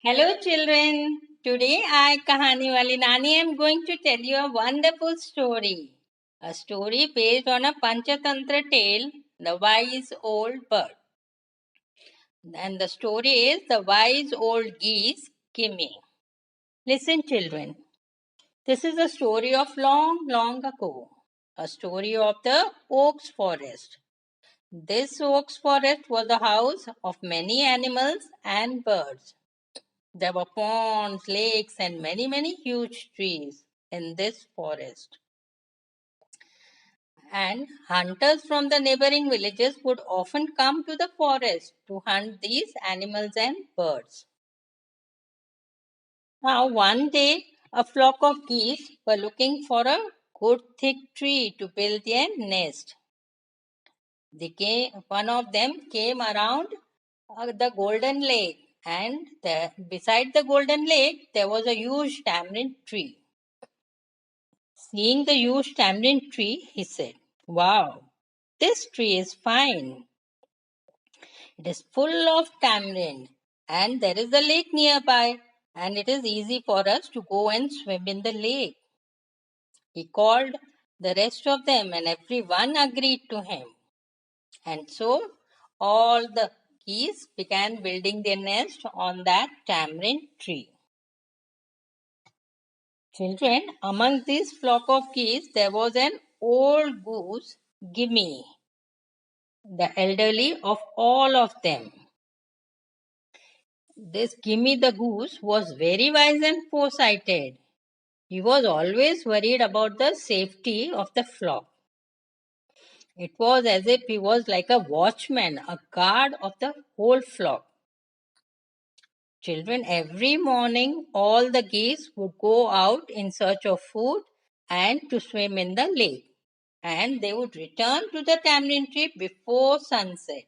Hello children. Today I, Kahaniwali Nani, am going to tell you a wonderful story. A story based on a Panchatantra tale, The Wise Old Bird. And the story is The Wise Old Geese, Gimme. Listen children. This is a story of long, long ago. A story of the oaks forest. This oaks forest was the house of many animals and birds. There were ponds, lakes, and many, many huge trees in this forest. And hunters from the neighboring villages would often come to the forest to hunt these animals and birds. Now, one day, a flock of geese were looking for a good thick tree to build their nest. One of them came around the golden lake, and beside the golden lake, there was a huge tamarind tree. Seeing the huge tamarind tree, he said, "Wow, this tree is fine. It is full of tamarind, and there is a lake nearby, and it is easy for us to go and swim in the lake." He called the rest of them, and everyone agreed to him. And so all the geese began building their nest on that tamarind tree. Children, among this flock of geese, there was an old goose, Gimme, the elderly of all of them. This Gimme the goose was very wise and foresighted. He was always worried about the safety of the flock. It was as if he was like a watchman, a guard of the whole flock. Children, every morning all the geese would go out in search of food and to swim in the lake, and they would return to the tamarind tree before sunset.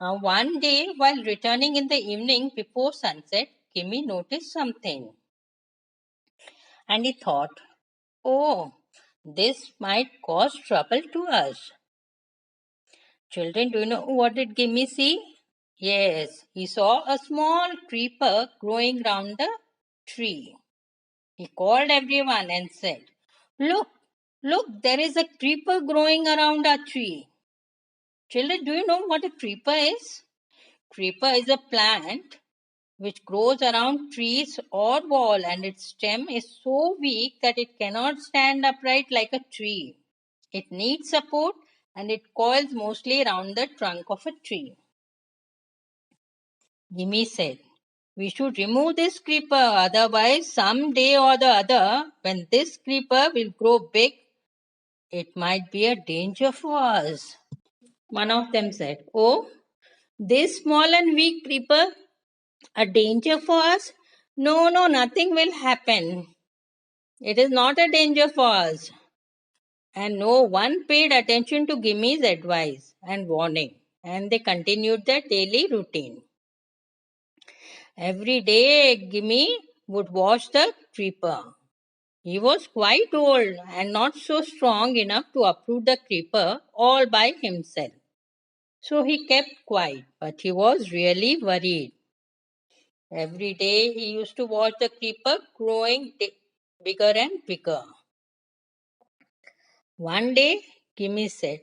One day, while returning in the evening before sunset, Gimme noticed something. And he thought, "Oh, this might cause trouble to us." Children, do you know what did Gimme see? Yes, he saw a small creeper growing round the tree. He called everyone and said, "Look, look, there is a creeper growing around our tree." Children, do you know what a creeper is? Creeper is a plant which grows around trees or wall, and its stem is so weak that it cannot stand upright like a tree. It needs support and it coils mostly around the trunk of a tree. Gimme said, "We should remove this creeper, otherwise some day or the other, when this creeper will grow big, it might be a danger for us." One of them said, "Oh, this small and weak creeper, a danger for us? No, no, nothing will happen. It is not a danger for us." And no one paid attention to Gimme's advice and warning, and they continued their daily routine. Every day, Gimme would wash the creeper. He was quite old and not so strong enough to uproot the creeper all by himself. So he kept quiet, but he was really worried. Every day he used to watch the creeper growing bigger and bigger. One day, Gimme said,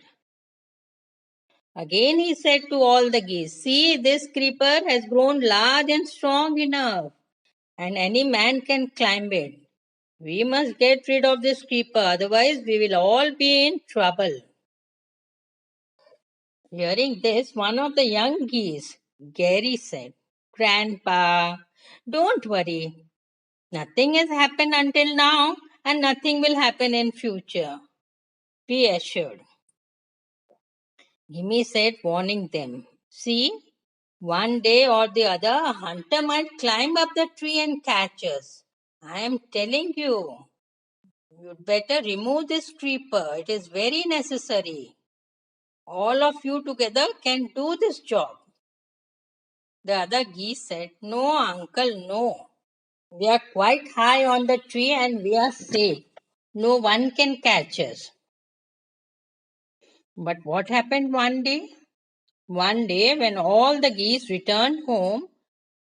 again he said to all the geese, "See, this creeper has grown large and strong enough, and any man can climb it. We must get rid of this creeper, otherwise we will all be in trouble." Hearing this, one of the young geese, Gary, said, "Grandpa, don't worry. Nothing has happened until now, and nothing will happen in future. Be assured." Gimme said, warning them, "See, one day or the other, a hunter might climb up the tree and catch us. I am telling you, you'd better remove this creeper. It is very necessary. All of you together can do this job." The other geese said, "No, uncle, no. We are quite high on the tree and we are safe. No one can catch us." But what happened one day? One day, when all the geese returned home,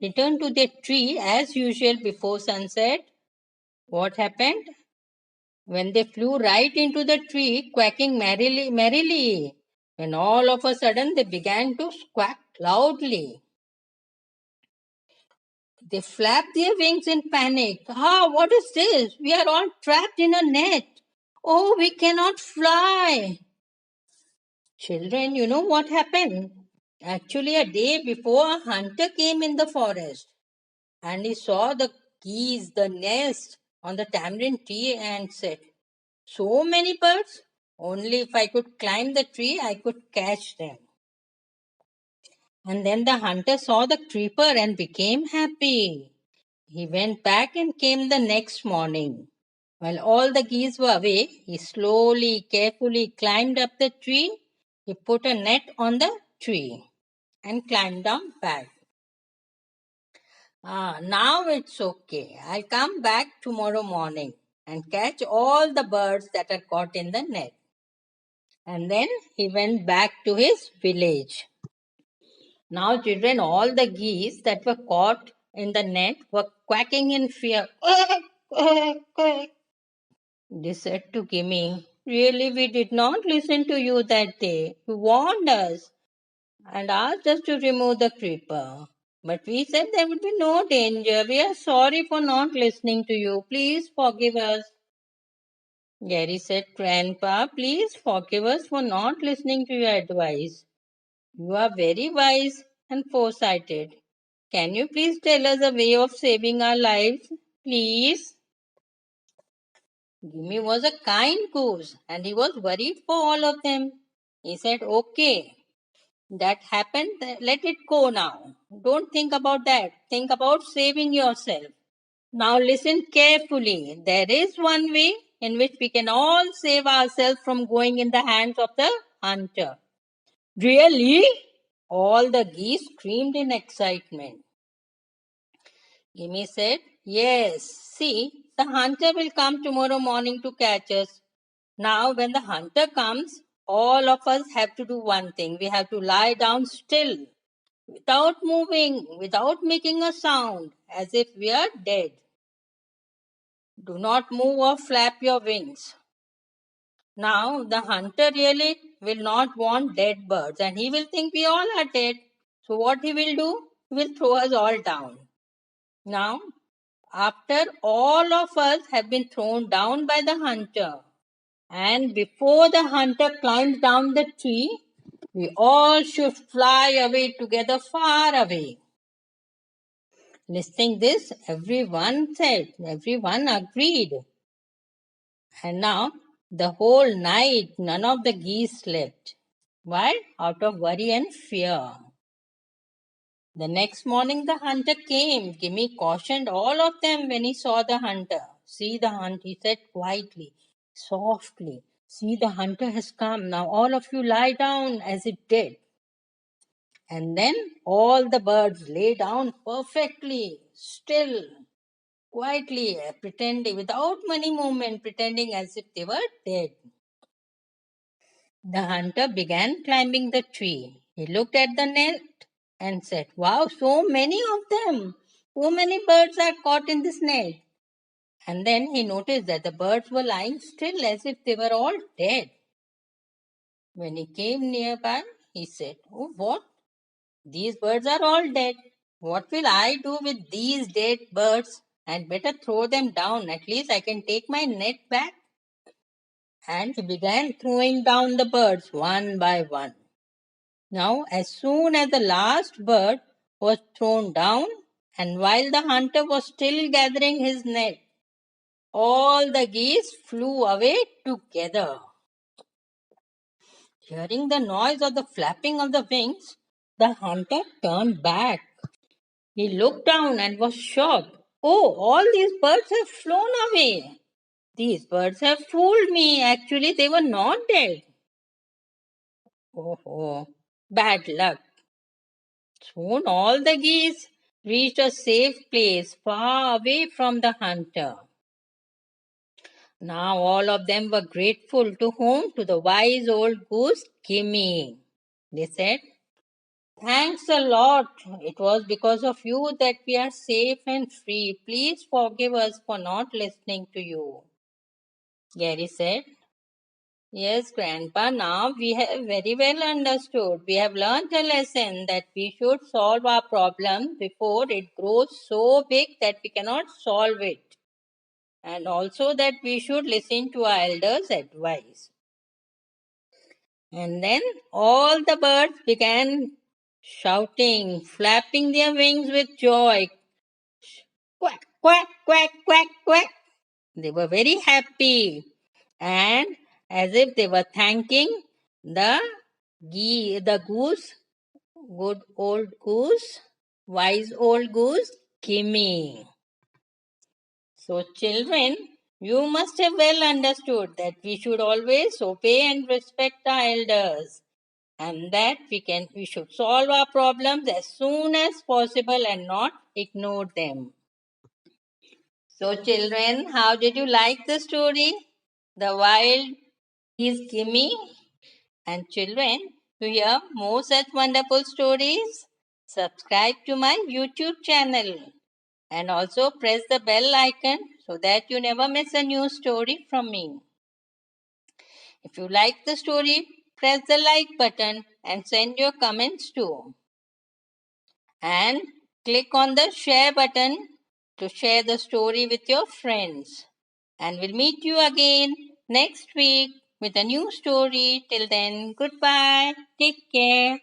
returned to their tree as usual before sunset. What happened? When they flew right into the tree, quacking merrily, when all of a sudden they began to quack loudly. They flapped their wings in panic. Ah, what is this? We are all trapped in a net. Oh, we cannot fly. Children, you know what happened? Actually, a day before, a hunter came in the forest and he saw the geese, the nest on the tamarind tree, and said, so many birds. Only if I could climb the tree, I could catch them. And then the hunter saw the creeper and became happy. He went back and came the next morning. While all the geese were away, he slowly, carefully climbed up the tree. He put a net on the tree and climbed down back. Now it's okay. I'll come back tomorrow morning and catch all the birds that are caught in the net. And then he went back to his village. Now, children, all the geese that were caught in the net were quacking in fear. Quack, quack, quack. They said to Gimme, really, we did not listen to you that day. You warned us and asked us to remove the creeper. But we said there would be no danger. We are sorry for not listening to you. Please forgive us. Gary said, Grandpa, please forgive us for not listening to your advice. You are very wise and foresighted. Can you please tell us a way of saving our lives? Please. Gimme was a kind goose and he was worried for all of them. He said, okay, that happened, let it go now. Don't think about that. Think about saving yourself. Now listen carefully. There is one way in which we can all save ourselves from going in the hands of the hunter. Really? All the geese screamed in excitement. Gimme said, yes, see, the hunter will come tomorrow morning to catch us. Now, when the hunter comes, all of us have to do one thing. We have to lie down still, without moving, without making a sound, as if we are dead. Do not move or flap your wings. Now, the hunter really will not want dead birds and he will think we all are dead. So, what he will do? He will throw us all down. Now, after all of us have been thrown down by the hunter, and before the hunter climbs down the tree, we all should fly away together far away. Listening this, everyone agreed. And now, the whole night, none of the geese slept. Why? Out of worry and fear. The next morning, the hunter came. Gimme cautioned all of them when he saw the hunter. See the hunter, he said quietly, softly. See, the hunter has come. Now, all of you lie down as if dead. And then all the birds lay down perfectly, still, quietly, pretending, without any movement, pretending as if they were dead. The hunter began climbing the tree. He looked at the net and said, wow, so many of them. So many birds are caught in this net. And then he noticed that the birds were lying still as if they were all dead. When he came nearby, he said, oh, what? These birds are all dead. What will I do with these dead birds? I'd better throw them down. At least I can take my net back. And he began throwing down the birds one by one. Now, as soon as the last bird was thrown down, and while the hunter was still gathering his net, all the geese flew away together. Hearing the noise of the flapping of the wings, the hunter turned back. He looked down and was shocked. Oh, all these birds have flown away. These birds have fooled me. Actually, they were not dead. Oh, bad luck. Soon all the geese reached a safe place far away from the hunter. Now all of them were grateful to whom? To the wise old goose, Gimme. They said, Thanks a lot. It was because of you that we are safe and free. Please forgive us for not listening to you. Gary said, Yes, Grandpa, now we have very well understood. We have learned a lesson that we should solve our problem before it grows so big that we cannot solve it. And also that we should listen to our elders' advice. And then all the birds began shouting, flapping their wings with joy. Quack, quack, quack, quack, quack. They were very happy. And as if they were thanking the the goose, good old goose, wise old goose, Kimmy. So, children, you must have well understood that we should always obey and respect our elders, and that we should solve our problems as soon as possible and not ignore them. So, children, how did you like the story? The wild geese Gimme? And children, to hear more such wonderful stories, subscribe to my YouTube channel and also press the bell icon so that you never miss a new story from me. If you like the story, press the like button and send your comments too. And click on the share button to share the story with your friends. And we'll meet you again next week with a new story. Till then, goodbye. Take care.